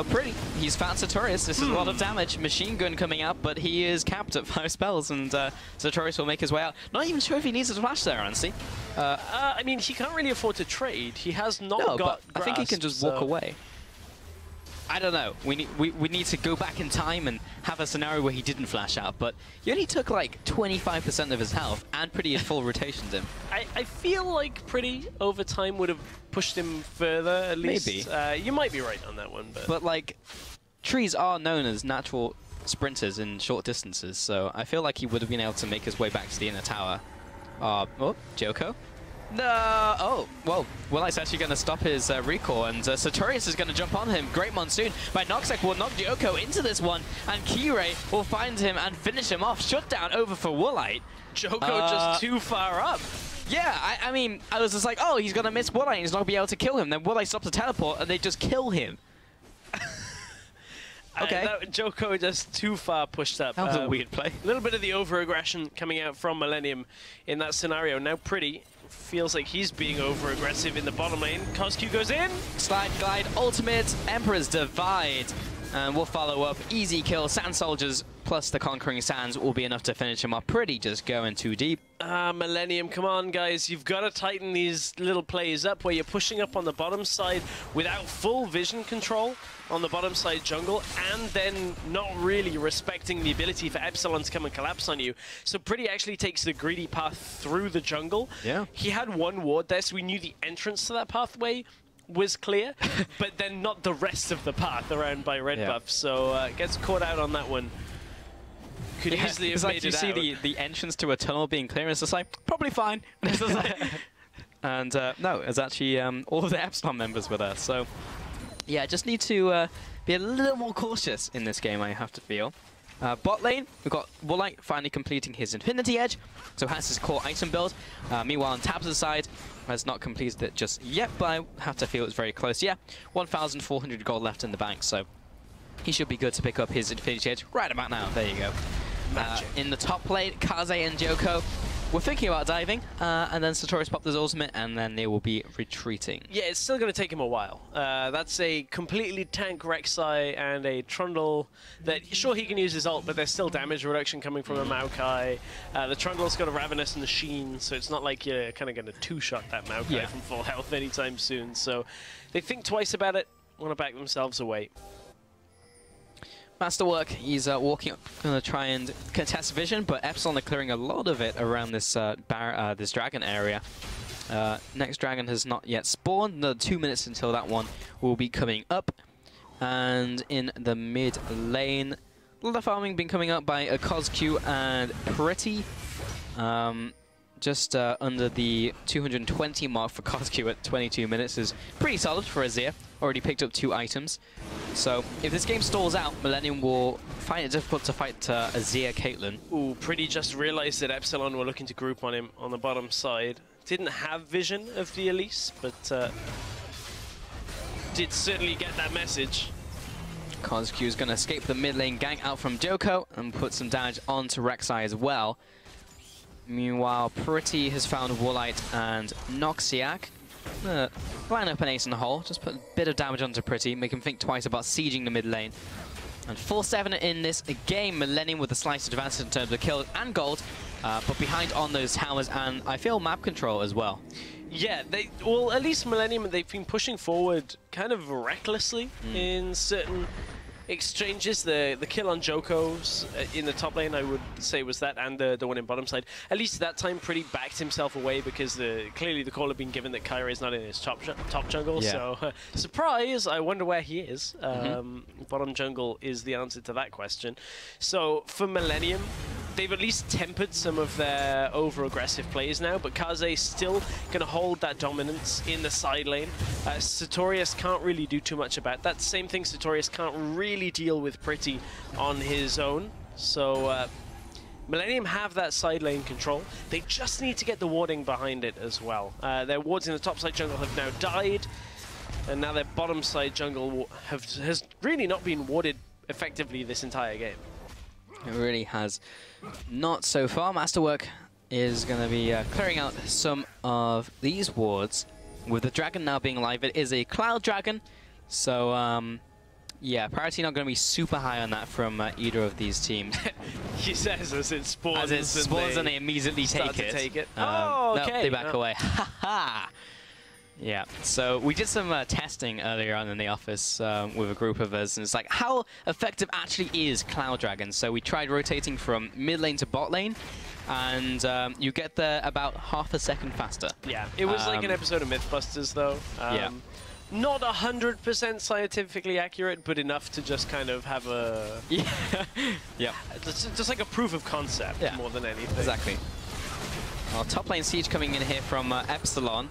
Pretty. He's found Sartorius. This is a lot of damage. Machine gun coming out, but he is capped at 5 spells, and Sartorius will make his way out. Not even sure if he needs a flash there, honestly. I mean, he can't really afford to trade. He has not got but grasp, I think he can just walk away. I don't know. We need to go back in time and have a scenario where he didn't flash out, but he only took like 25% of his health, and Pretty had full rotations in. I feel like Pretty over time would have pushed him further, at least. Maybe. You might be right on that one, but like, trees are known as natural sprinters in short distances, so I feel like he would have been able to make his way back to the inner tower. Oh, Joko? No! Oh, well, Woolite's actually going to stop his recall, and Sartorius is going to jump on him. Great Monsoon by Noxiac will knock Joko into this one, and Keyray will find him and finish him off. Shutdown over for Woolite. Joko just too far up. Yeah, I mean, I was just like, oh, he's going to miss Woolite and he's not going to be able to kill him. Then Woolite stops the teleport, and they just kill him. Okay. Joko just too far pushed up. That was a weird play. A little bit of the over-aggression coming out from Millennium in that scenario. Now Pretty feels like he's being over-aggressive in the bottom lane. Cosq goes in. Slide, glide, ultimate, Emperor's Divide. And we'll follow up. Easy kill. Sand Soldiers plus the Conquering Sands will be enough to finish him off. Pretty just going too deep. Millennium, come on, guys. You've got to tighten these little plays up where you're pushing up on the bottom side without full vision control on the bottom side jungle, and then not really respecting the ability for Epsilon to come and collapse on you. So Pretty actually takes the greedy path through the jungle. Yeah. He had one ward there, so we knew the entrance to that pathway was clear, but then not the rest of the path around by Red Buff. So gets caught out on that one. Could easily have made you it see out. the entrance to a tunnel being clear, and it's just like, probably fine. And it's just like, and no, it's actually all of the Epsilon members were there. So yeah, just need to be a little more cautious in this game, I have to feel. Bot lane, we've got Woolite finally completing his Infinity Edge, so has his core item build. Meanwhile, on Tabs' side, has not completed it just yet, but I have to feel it's very close. Yeah, 1,400 gold left in the bank, so he should be good to pick up his Infinity Edge right about now. There you go. In the top lane, Kaze and Joko were thinking about diving, and then Sartorius popped his ultimate, and then they will be retreating. Yeah, it's still going to take him a while. That's a completely tank Rek'Sai and a Trundle that, sure, he can use his ult, but there's still damage reduction coming from a Maokai. The Trundle's got a Ravenous and the Sheen, so it's not like you're kind of going to two-shot that Maokai from full health anytime soon. So they think twice about it, want to back themselves away. Masterwork, he's walking up, going to try and contest vision, but Epsilon are clearing a lot of it around this this dragon area. Next dragon has not yet spawned. Another 2 minutes until that one will be coming up. And in the mid lane, a lot of farming been coming up by Cosq and Pretty. Just under the 220 mark for Cosq at 22 minutes is pretty solid for Azir. Already picked up 2 items. So if this game stalls out, Millennium will find it difficult to fight Azir Caitlyn. Ooh, Pretty just realized that Epsilon were looking to group on him on the bottom side. Didn't have vision of the Elise, but did certainly get that message. Cosq is going to escape the mid lane gank out from Joko and put some damage onto Rek'Sai as well. Meanwhile, Pretty has found Woolite and Noxiac. Line up an ace in the hole, just put a bit of damage onto Pretty, make him think twice about sieging the mid lane. And 4-7 in this game, Millennium with a slight advantage in terms of kills and gold, but behind on those towers, and I feel map control as well. Yeah, well, at least Millennium, they've been pushing forward kind of recklessly in certain exchanges. The kill on Joko's in the top lane, I would say, was that, and the one in bottom side. At least that time, Pretty backed himself away because clearly the call had been given that Kyrie is not in his top jungle. Yeah. So, surprise! I wonder where he is. Bottom jungle is the answer to that question. So, for Millennium, they've at least tempered some of their over-aggressive plays now, but Kaze still going to hold that dominance in the side lane. Sartorius can't really do too much about that. Same thing, Sartorius can't really deal with Pretty on his own. So Millennium have that side lane control. They just need to get the warding behind it as well. Their wards in the top side jungle have now died, and now their bottom side jungle has really not been warded effectively this entire game. It really has not so far. Masterwork is going to be clearing out some of these wards. With the dragon now being live, it is a cloud dragon. So, yeah, priority not going to be super high on that from either of these teams. He says as it spawns. As it spawns and they immediately take it. Oh, okay. No, they back away. Ha ha! Yeah, so we did some testing earlier on in the office with a group of us, and it's like, how effective actually is Cloud Dragon? So we tried rotating from mid lane to bot lane, and you get there about half a second faster. Yeah, it was like an episode of Mythbusters, though. Yeah. Not 100% scientifically accurate, but enough to just kind of have a... Yeah. Just like a proof of concept more than anything. Exactly. Well, top lane siege coming in here from Epsilon.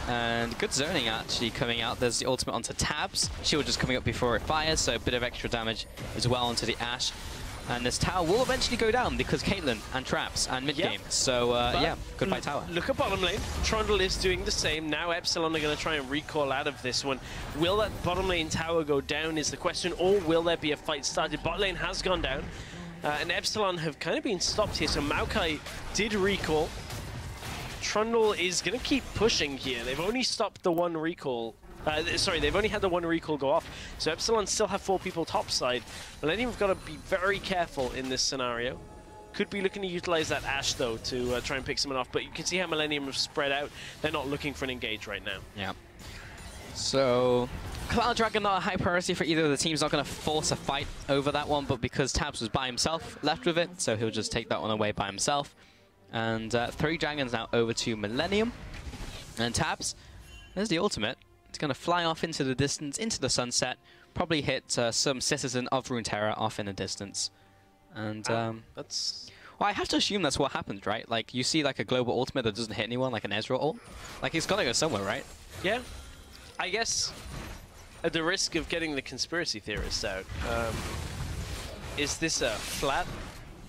And good zoning actually coming out. There's the ultimate onto Tabs. Shield just coming up before it fires, so a bit of extra damage as well onto the Ashe. And this tower will eventually go down because Caitlyn and traps and mid game. So yeah, goodbye tower. Look at bottom lane. Trundle is doing the same. Now Epsilon are going to try and recall out of this one. Will that bottom lane tower go down is the question, or will there be a fight started? Bot lane has gone down. And Epsilon have kind of been stopped here. So Maokai did recall. Trundle is going to keep pushing here. They've only stopped the one recall. Sorry, they've only had the one recall go off. So Epsilon still have 4 people topside. Millennium have got to be very careful in this scenario. Could be looking to utilize that Ashe, though, to try and pick someone off. But you can see how Millennium have spread out. They're not looking for an engage right now. Yeah. So Cloud Dragon not a high priority for either of the teams. Not going to force a fight over that one, but because Tabs was by himself, left with it, so he'll just take that one away by himself. And 3 dragons now over to Millennium. And Tabs, there's the ultimate. It's going to fly off into the distance, into the sunset, probably hit some citizen of Runeterra off in the distance. And that's... Well, I have to assume that's what happened, right? Like, you see like a global ultimate that doesn't hit anyone, like an Ezreal ult. Like, it's got to go somewhere, right? Yeah. I guess, at the risk of getting the conspiracy theorists out, is this a flat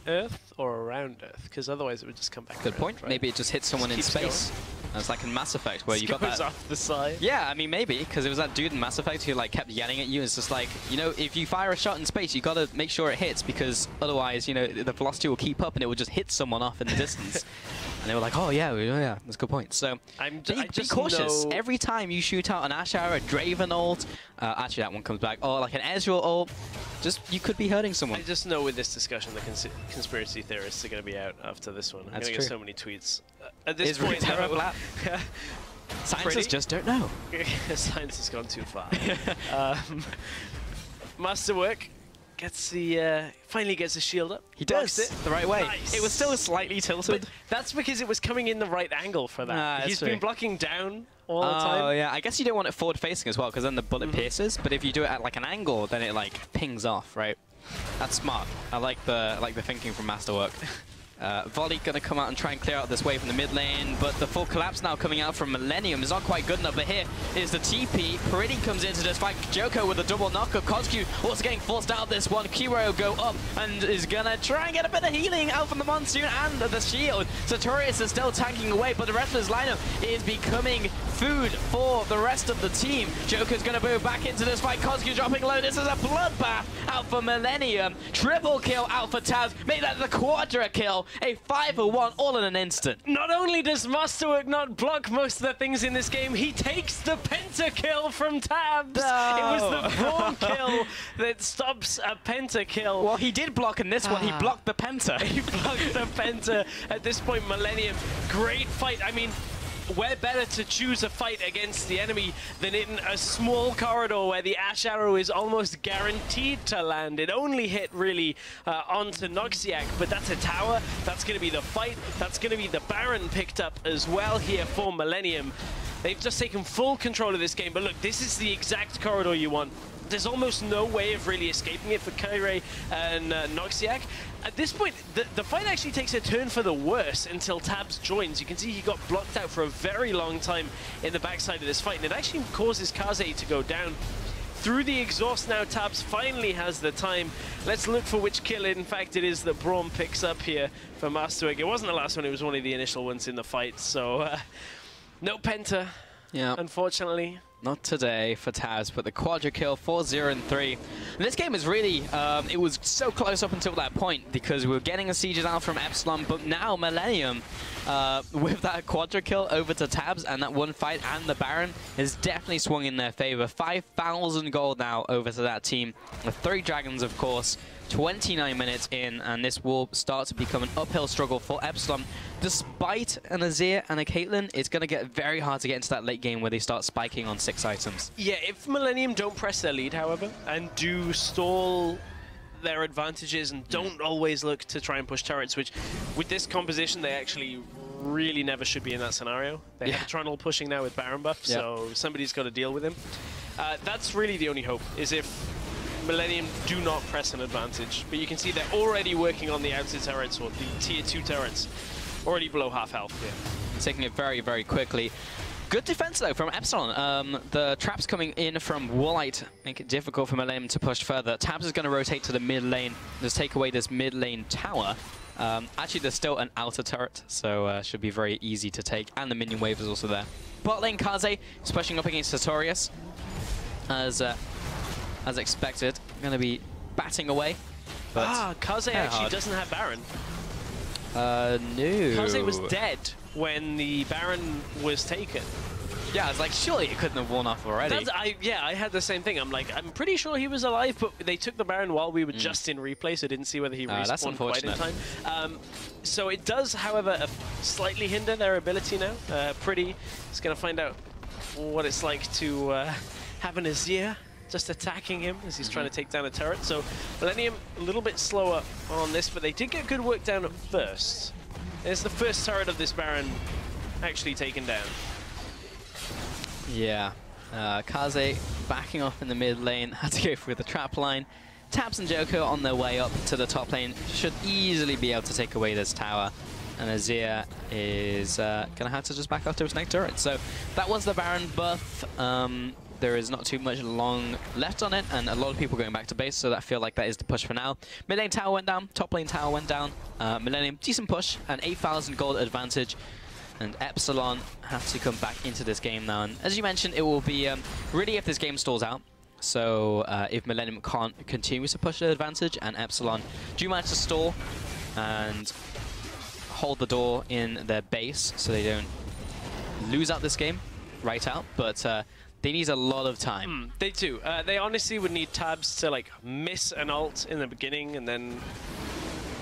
Earth or a round Earth? Because otherwise it would just come back. Good point. Right? Maybe it just hits someone in space. It's like in Mass Effect where you got that off the side. Yeah, I mean maybe because it was that dude in Mass Effect who like kept yelling at you. It's just like, you know, if you fire a shot in space, you got to make sure it hits because otherwise, you know, the velocity will keep up and it will just hit someone off in the distance. And they were like, oh yeah, that's a good point. So be cautious every time you shoot out an Ashe arrow, a Draven ult. Actually, that one comes back. Or like an Ezreal ult. Just you could be hurting someone. I just know with this discussion, the conspiracy theorists are going to be out after this one. I'm going to get so many tweets. At this point, scientists just don't know. Science has gone too far. Masterwork gets the finally gets the shield up. He does it the right way. Nice. It was still slightly tilted. But that's because it was coming in the right angle for that. He's been blocking down all the time. Oh yeah, I guess you don't want it forward facing as well because then the bullet pierces. But if you do it at like an angle, then it like pings off, right? That's smart. I like the thinking from Masterwork. Volley going to come out and try and clear out this wave from the mid lane, but the full collapse now coming out from Millennium is not quite good enough. But here is the TP. Pretty comes into this fight. Joko with a double knock-up. Kotsky also getting forced out of this one. Kiro go up and is going to try and get a bit of healing out from the Monsoon and the shield. Sartorius is still tanking away, but the rest of his lineup is becoming food for the rest of the team. Joker's going to move back into this fight. Kotsky dropping low. This is a bloodbath out for Millennium. Triple kill out for Tabs. Make that the quadra kill. A 5-1 all in an instant. Not only does Masterwork not block most of the things in this game, he takes the pentakill from Tabs. No. It was the Braum kill that stops a pentakill. Well, he did block in this one. He blocked the penta. He blocked the penta. At this point, Millennium, great fight. I mean, where better to choose a fight against the enemy than in a small corridor where the Ashe arrow is almost guaranteed to land. It only hit really onto Noxiac, but that's a tower. That's going to be the fight. That's going to be the Baron picked up as well here for Millennium. They've just taken full control of this game, but look, this is the exact corridor you want. There's almost no way of really escaping it for Kairi and Noxiac. At this point, the fight actually takes a turn for the worse until Tabs joins. You can see he got blocked out for a very long time in the backside of this fight, and it actually causes Kaze to go down. Through the exhaust now, Tabs finally has the time. Let's look for which kill, in fact, it is that Braum picks up here for Masterwork. It wasn't the last one, it was one of the initial ones in the fight, so no penta, unfortunately. Not today for Tabs, but the quadra kill, 4-0-3. And this game is really, it was so close up until that point because we were getting a siege down from Epsilon, but now Millennium, with that quadra kill over to Tabs and that one fight and the Baron, is definitely swung in their favor. 5,000 gold now over to that team. The 3 dragons, of course, 29 minutes in, and this will start to become an uphill struggle for Epsilon. Despite an Azir and a Caitlyn, it's going to get very hard to get into that late game where they start spiking on 6 items. Yeah, if Millennium don't press their lead, however, and do stall their advantages and don't always look to try and push turrets, which with this composition, they actually really never should be in that scenario. They have Trundle pushing now with Baron buff, so somebody's got to deal with him. That's really the only hope, is if Millennium do not press an advantage. But you can see they're already working on the outer turrets, or the tier 2 turrets, already below half health here. Taking it very, very quickly. Good defense, though, from Epsilon. The traps coming in from Woolite make it difficult for Millennium to push further. Tabs is going to rotate to the mid lane, just take away this mid lane tower. Actually, there's still an outer turret, so should be very easy to take. And the minion wave is also there. Bot lane, Kaze is pushing up against Sartorius, as expected. Going to be batting away. But Kaze actually doesn't have Baron. no. Kaze was dead when the Baron was taken. Yeah, I was like, surely it couldn't have worn off already. I had the same thing. I'm like, I'm pretty sure he was alive, but they took the Baron while we were just in replay, so didn't see whether he respawned quite in time. So it does, however, slightly hinder their ability now. Pretty is going to find out what it's like to have an Azir just attacking him as he's trying to take down a turret. So Millennium a little bit slower on this, but they did get good work down at first. It's the first turret of this Baron actually taken down. Yeah, Kaze backing off in the mid lane, had to go through the trap line. Tabs and Joko on their way up to the top lane should easily be able to take away this tower. And Azir is going to have to just back off to his next turret. So that was the Baron buff. There is not too much long left on it, and a lot of people going back to base, so I feel like that is the push for now. Mid lane tower went down, top lane tower went down. Millennium, decent push, an 8,000 gold advantage. And Epsilon have to come back into this game now. And as you mentioned, it will be really if this game stalls out. So if Millennium can't continue to push the advantage and Epsilon do manage to stall and hold the door in their base so they don't lose out this game right out. But they need a lot of time. They do. They honestly would need Tabs to like miss an ult in the beginning and then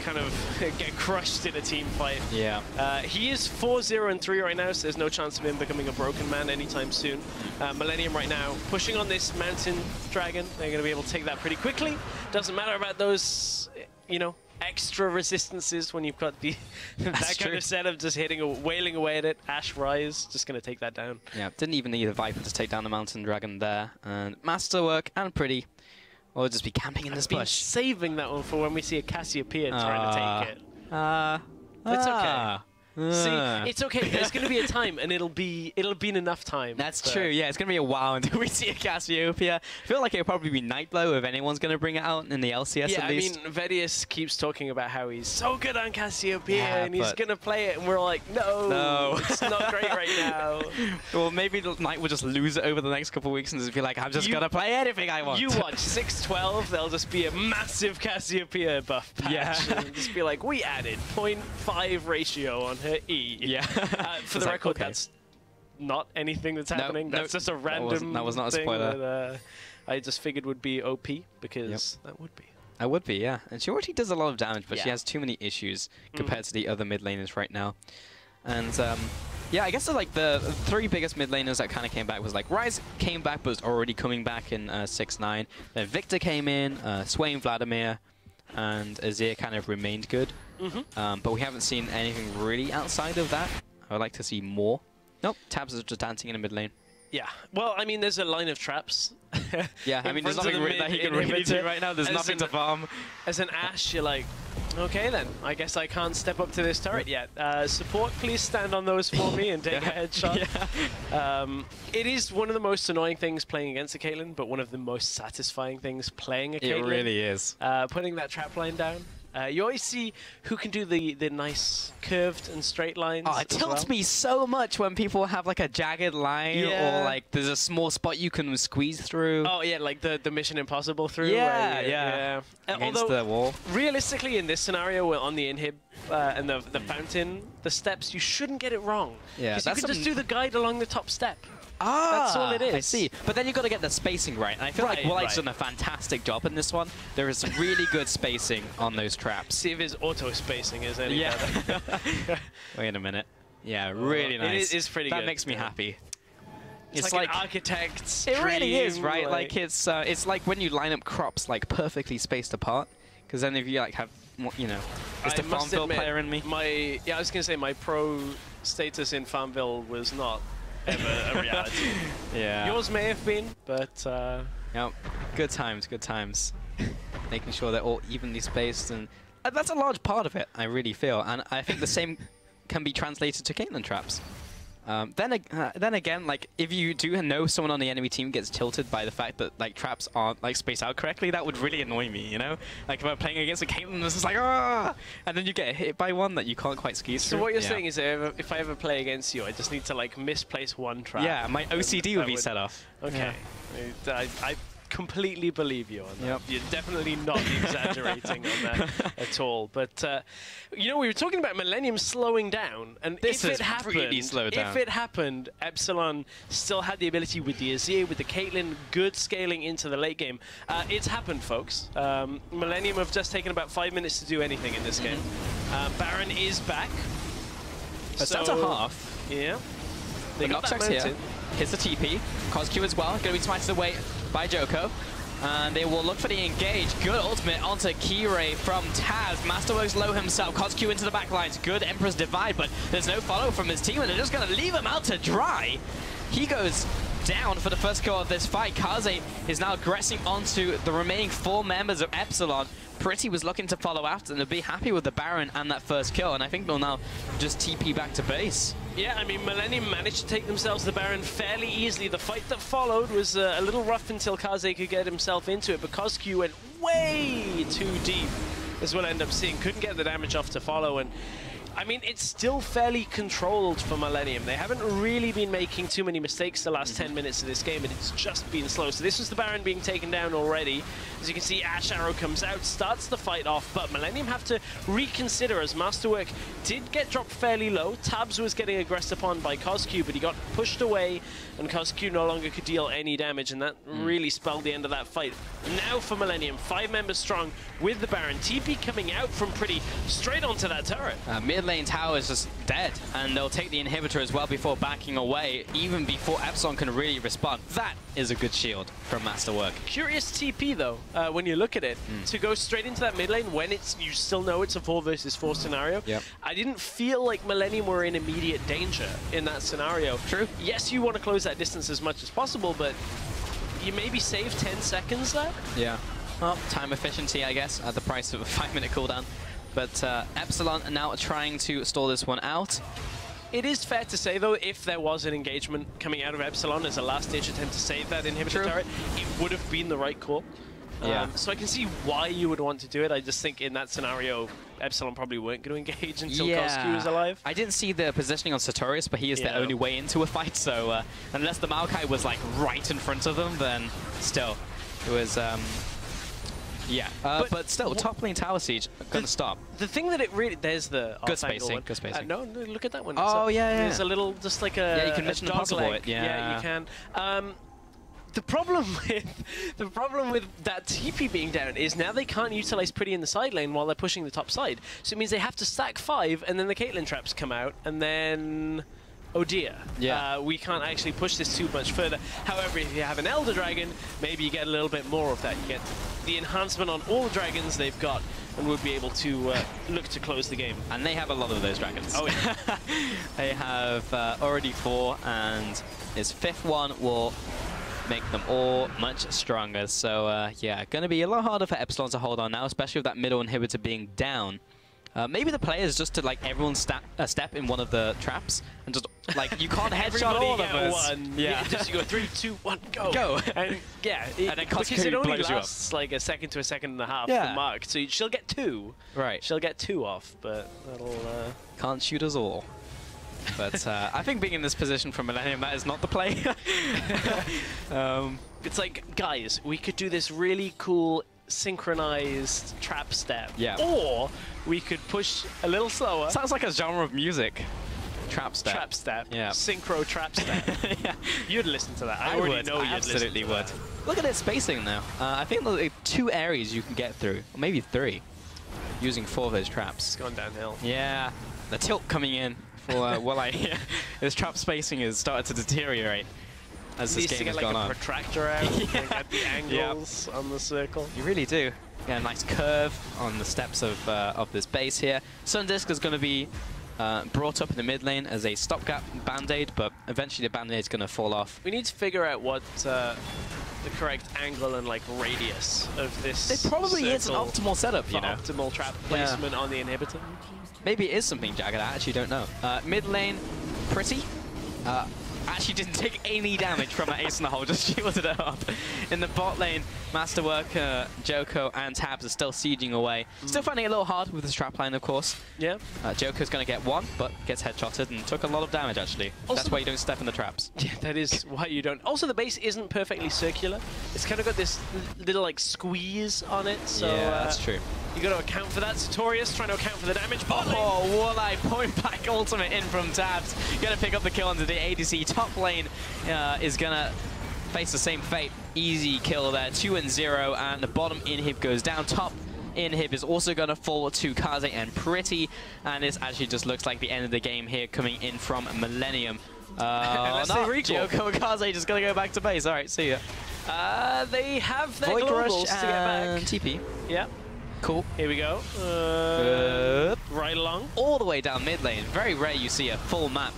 kind of get crushed in a team fight. Yeah. He is 4-0-3 right now, so there's no chance of him becoming a broken man anytime soon. Millennium right now pushing on this Mountain Dragon. They're going to be able to take that pretty quickly. Doesn't matter about those, you know, extra resistances when you've got the that kind of setup, just wailing away at it. Ash Rise, just going to take that down. Yeah, didn't even need a Viper to take down the Mountain Dragon there. And Masterwork and Pretty will just be camping in this bush. Saving that one for when we see a Cassiopeia trying to take it. It's okay. See, it's okay. There's going to be a time, and it'll be in enough time. That's true. Yeah, it's going to be a while until we see a Cassiopeia. I feel like it'll probably be Nightblow if anyone's going to bring it out in the LCS at least. I mean, Vedius keeps talking about how he's so good on Cassiopeia, and he's going to play it, and we're like, no, it's not great right now. Well, maybe the Knight will just lose it over the next couple of weeks and just be like, I'm just going to play anything I want. You watch 6-12, there'll just be a massive Cassiopeia buff patch. Yeah. And just be like, we added 0.5 ratio on her E. Yeah. For the record, that's not anything that's happening. That's just a random that was not a spoiler. That, I just figured would be OP because that would be. I would be, yeah. And she already does a lot of damage, but she has too many issues compared to the other mid laners right now. And yeah, I guess like the three biggest mid laners that kind of came back was like Ryze came back, but was already coming back in 6-9. Then Victor came in, Swain, Vladimir, and Azir kind of remained good. But we haven't seen anything really outside of that. I would like to see more. Nope, Tabs is just dancing in the mid lane. Yeah, well, I mean, there's a line of traps. Yeah, I mean, there's nothing that he can really do right now. There's nothing to farm. As an Ashe, you're like, okay then, I guess I can't step up to this turret yet. Support, please stand on those for me and take a headshot. Yeah. It is one of the most annoying things playing against a Caitlyn, but one of the most satisfying things playing a Caitlyn. It really is. Putting that trap line down. You always see who can do the nice curved and straight lines. Oh, it tilts me so much when people have like a jagged line or like there's a small spot you can squeeze through. Oh yeah, like the Mission Impossible through. Yeah. Against the wall. Realistically, in this scenario, we're on the inhib and the fountain, the steps, you shouldn't get it wrong. Yeah, you can just do the guide along the top step. Ah, that's all it is. I see. But then you've got to get the spacing right. And I feel like Woolite's done a fantastic job in this one. There is some really good spacing on those traps. See if his auto-spacing is any better. Wait a minute. Yeah, really nice. It is pretty good. That makes me happy. It's like an architect's It really dream, is, right? Like it's like when you line up crops like perfectly spaced apart. Because then if you like have, you know, it's the Farmville player in me. I was going to say my pro status in Farmville was not ever a reality. Yeah. Yours may have been, but yep. Good times, good times. Making sure they're all evenly spaced, and that's a large part of it, I really feel. And I think the same can be translated to Caitlyn traps. Then again, like if you do know someone on the enemy team gets tilted by the fact that like traps aren't like spaced out correctly, that would really annoy me, you know? Like if I'm playing against a Caitlyn, it's just like ah, and then you get hit by one that you can't quite squeeze through. So what you're saying is that if I ever play against you, I just need to like misplace one trap. Yeah, my OCD would be set off. Okay, yeah. I completely believe you on that. Yep. You're definitely not exaggerating on that at all. But you know, we were talking about Millennium slowing down, and This if has it happened, really slowed down. if it happened, Epsilon still had the ability with the Azir, with the Caitlyn, good scaling into the late game. It's happened, folks. Millennium have just taken about 5 minutes to do anything in this game. Baron is back. That's down to half. Yeah. They The got that Noxus here. mountain. Hits the TP. CosQ as well. Going to be smited away by Joko. And they will look for the engage. Good ultimate onto Kirei from Taz. Masterworks low himself. CosQ into the back lines. Good Emperor's Divide, but there's no follow from his team, and they're just going to leave him out to dry. He goes down for the first kill of this fight. Kaze is now aggressing onto the remaining 4 members of Epsilon. Pretty was looking to follow after, and they'll be happy with the Baron and that first kill, and I think they'll now just TP back to base. Yeah, I mean, Millennium managed to take themselves the Baron fairly easily. The fight that followed was a little rough until Kaze could get himself into it, but CosQ went way too deep, as we'll end up seeing. Couldn't get the damage off to follow, and I mean, it's still fairly controlled for Millennium. They haven't really been making too many mistakes the last 10 minutes of this game, and it's just been slow. So this was the Baron being taken down already. As you can see, Ash Arrow comes out, starts the fight off, but Millennium have to reconsider as Masterwork did get dropped fairly low. Tabs was getting aggressed upon by CosQ, but he got pushed away, and CosQ no longer could deal any damage, and that really spelled the end of that fight. Now for Millennium, 5 members strong with the Baron. TP coming out from Pretty straight onto that turret. Mid lane tower is just dead, and they'll take the inhibitor as well before backing away, even before Epsilon can really respond. That is a good shield from Masterwork. Curious TP though, when you look at it, to go straight into that mid lane when you still know it's a 4 versus 4 scenario. Yep. I didn't feel like Millennium were in immediate danger in that scenario. True. Yes, you want to close that distance as much as possible, but you maybe save 10 seconds there. Yeah. Well, time efficiency, I guess, at the price of a 5-minute cooldown. But Epsilon are now trying to stall this one out. It is fair to say, though, if there was an engagement coming out of Epsilon as a last-ditch attempt to save that inhibitor turret, it would have been the right call. Yeah. So I can see why you would want to do it. I just think in that scenario, Epsilon probably weren't going to engage until CosQ is alive. I didn't see the positioning on Sartorius, but he is the only way into a fight, so unless the Maokai was like right in front of them, then still, it was... yeah, but still, top lane tower siege gonna stop. The thing that it really there's the good spacing. Good spacing. No, look at that one. Oh yeah. There's a little, just like a you can Mission dog Impossible leg. it. Yeah, you can. The problem with that TP being down is now they can't utilize Pretty in the side lane while they're pushing the top side. So it means they have to stack 5, and then the Caitlyn traps come out, and then oh dear, we can't actually push this too much further. However, if you have an Elder Dragon, maybe you get a little bit more of that. You get the enhancement on all the dragons they've got, and would be able to look to close the game. And they have a lot of those dragons. Oh yeah. They have already 4, and his 5th one will make them all much stronger. So yeah, going to be a lot harder for Epsilon to hold on now, especially with that middle inhibitor being down. Maybe the players just to like everyone step in one of the traps and just like you can't headshot all of us. Yeah, just you go 3, 2, 1, go. Go. And yeah, and then because it only blows you up. lasts like a second to a second and a half. Yeah. The mark, so she'll get 2. Right. She'll get 2 off, but that'll. Can't shoot us all. But I think being in this position for Millennium, that is not the play. It's like, guys, we could do this really cool synchronized trap step. Yeah. Or we could push a little slower. Sounds like a genre of music. Trap step. Trap step. Yeah. Synchro trap step. Yeah. You'd listen to that. I already would. know I you'd absolutely listen would. to that. Look at its spacing now. I think there's like 2 areas you can get through, or maybe 3, using 4 of those traps. It's gone downhill. Yeah. The tilt coming in for this trap spacing has started to deteriorate as this game has gone on. Needs to get like a protractor out like, at the angles on the circle. You really do. Yeah, nice curve on the steps of this base here. Sundisk is going to be brought up in the mid lane as a stopgap band-aid, but eventually the band-aid is going to fall off. We need to figure out what the correct angle and like radius of this. It probably is an optimal setup, for you know. optimal trap placement on the inhibitor. Maybe it is something, Jagged. I actually don't know. Mid lane, Pretty Actually didn't take any damage from that ace in the hole, just shielded it up. In the bot lane, Masterworker, Joko, and Tabs are still sieging away. Still finding it a little hard with the strap line, of course. Yeah. Joko's going to get one, but gets headshotted and took a lot of damage, actually. Also, that's why you don't step in the traps. Yeah, that is why you don't. Also, the base isn't perfectly circular. It's kind of got this little, like, squeeze on it, so... yeah, that's true. You got to account for that. Sartorius trying to account for the damage. Oh, Walleye point back ultimate in from Tabs. Gonna pick up the kill onto the ADC. Top lane is gonna face the same fate. Easy kill there, 2-0, and the bottom inhib goes down. Top inhib is also gonna fall to Kaze and Pretty, and this actually just looks like the end of the game here, coming in from Millennium. Joko and Kaze just gonna go back to base. All right, see ya. They have their Void Rush globals to get back. TP. Yeah. Cool. Here we go. Right along. All the way down mid lane. Very rare you see a full map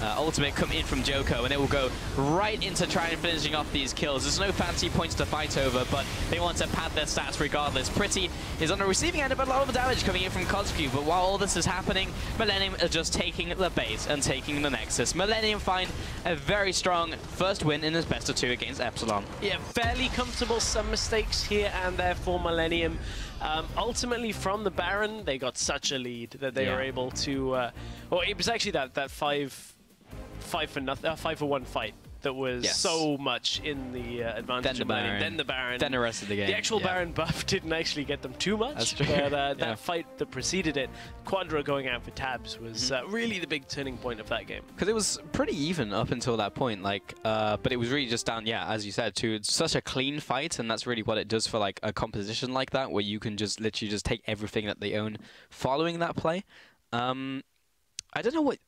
ultimate come in from Joko, and it will go right into trying finishing off these kills. There's no fancy points to fight over, but they want to pad their stats regardless. Pretty is on the receiving end of a lot of damage coming in from Kotsky, but while all this is happening, Millennium are just taking the base and taking the Nexus. Millennium find a very strong first win in this best of 2 against Epsilon. Yeah, fairly comfortable. Some mistakes here and there for Millennium. Ultimately, from the Baron, they got such a lead that they were able to... well, it was actually that 5-for-1 fight that was so much in the advantage of Millennium. Then the Baron. Then the rest of the game. The actual Baron buff didn't actually get them too much. That's true. But that fight that preceded it, Quadra going out for Tabs, was really the big turning point of that game. Because it was pretty even up until that point, like, but it was really just down, as you said, to such a clean fight, and that's really what it does for like a composition like that, where you can just literally just take everything that they own following that play. I don't know what,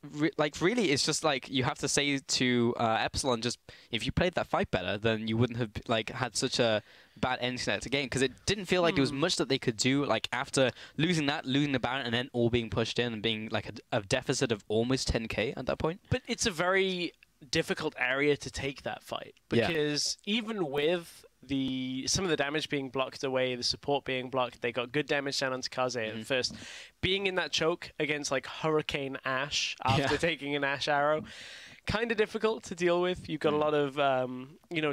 really, it's just like you have to say to Epsilon, just if you played that fight better, then you wouldn't have like had such a bad ending to that game, because it didn't feel like there was much that they could do, like after losing the Baron and then all being pushed in and being like a deficit of almost 10k at that point. But it's a very difficult area to take that fight, because even with some of the damage being blocked away, the support being blocked, they got good damage down onto Kaze at first. Being in that choke against like Hurricane Ash after taking an Ash arrow, kind of difficult to deal with. You've got a lot of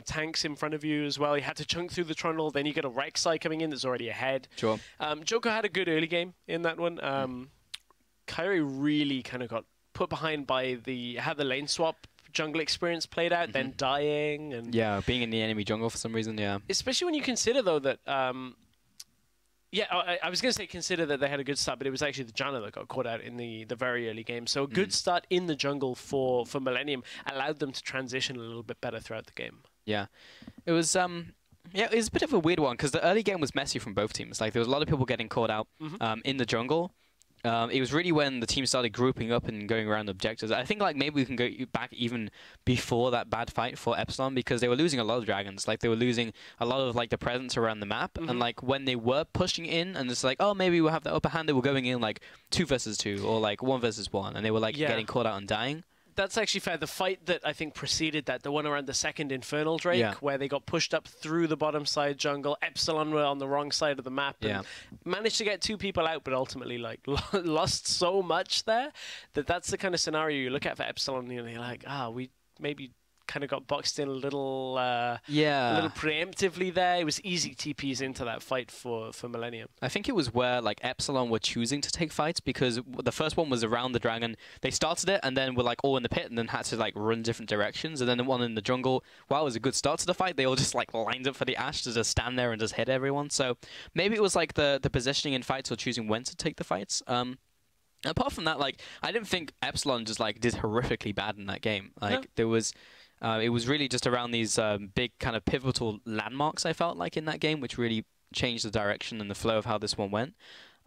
tanks in front of you as well. You had to chunk through the Trundle, then you get a Rek'Sai coming in that's already ahead. Sure. Joko had a good early game in that one. Kyrie really kind of got put behind by how the lane swap jungle experience played out, then dying and being in the enemy jungle for some reason. Especially when you consider though that I was going to say consider that they had a good start, but it was actually the Janna that got caught out in the very early game. So a good start in the jungle for Millennium allowed them to transition a little bit better throughout the game. Yeah, it was it was a bit of a weird one, because the early game was messy from both teams. Like there was a lot of people getting caught out in the jungle. It was really when the team started grouping up and going around objectives. I think like maybe we can go back even before that bad fight for Epsilon, because they were losing a lot of dragons. Like they were losing a lot of like the presence around the map, and like when they were pushing in and it's like, oh, maybe we'll have the upper hand, they were going in like 2 versus 2 or like 1 versus 1, and they were like getting caught out and dying. That's actually fair. The fight that I think preceded that, the one around the second Infernal Drake, where they got pushed up through the bottom side jungle, Epsilon were on the wrong side of the map, and managed to get 2 people out, but ultimately like lost so much there that's the kind of scenario you look at for Epsilon, and you're like, we maybe kind of got boxed in a little preemptively there. It was easy TPs into that fight for Millennium. I think it was where like Epsilon were choosing to take fights, because the first one was around the dragon. They started it and then were like all in the pit and then had to like run different directions. And then the one in the jungle, while it was a good start to the fight, they all just like lined up for the Ashe to just stand there and just hit everyone. So maybe it was like the positioning in fights or choosing when to take the fights. Apart from that, like I didn't think Epsilon just like did horrifically bad in that game. Like there was... it was really just around these big kind of pivotal landmarks, I felt like, in that game, which really changed the direction and the flow of how this one went.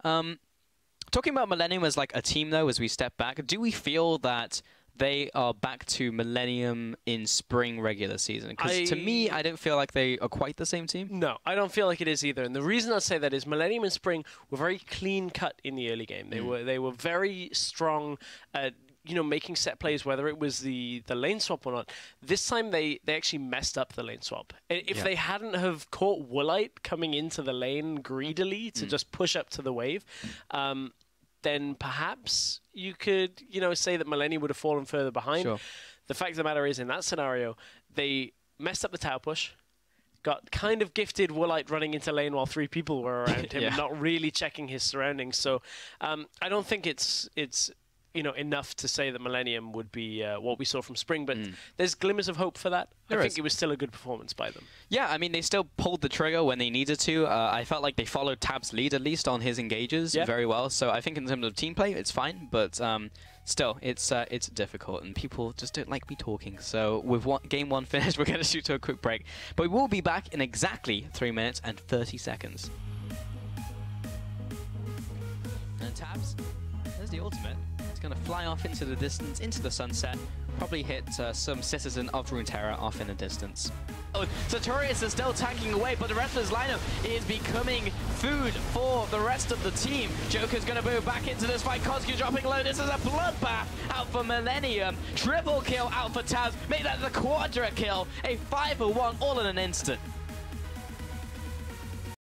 Talking about Millennium as like a team, though, as we step back, do we feel that they are back to Millennium in spring regular season? Because to me, I don't feel like they are quite the same team. No, I don't feel like it is either. And the reason I say that is Millennium and Spring were very clean cut in the early game. They were very strong at making set plays, whether it was the lane swap or not. This time they actually messed up the lane swap. If they hadn't have caught Woolite coming into the lane greedily to just push up to the wave, then perhaps you could say that Millennium would have fallen further behind. Sure. the fact of the matter is, in that scenario, they messed up the tower push, got kind of gifted Woolite running into lane while 3 people were around him, and not really checking his surroundings. So I don't think it's enough to say that Millennium would be what we saw from Spring, but there's glimmers of hope for that. I think it was still a good performance by them. Yeah, I mean, they still pulled the trigger when they needed to. I felt like they followed Tab's lead, at least, on his engages very well. So I think in terms of team play, it's fine, but still, it's difficult, and people just don't like me talking. So with game 1 finished, we're going to shoot to a quick break. But we will be back in exactly 3 minutes and 30 seconds. And Tabs, there's the ultimate. It's going to fly off into the distance, into the sunset, probably hit some citizen of Runeterra off in the distance. Oh, Sartorius is still tanking away, but the rest of his lineup is becoming food for the rest of the team. Joker's going to move back into this fight. Koski dropping low. This is a bloodbath out for Millennium. Triple kill out for Tabs. Make that the quadra kill. A 5-1 all in an instant.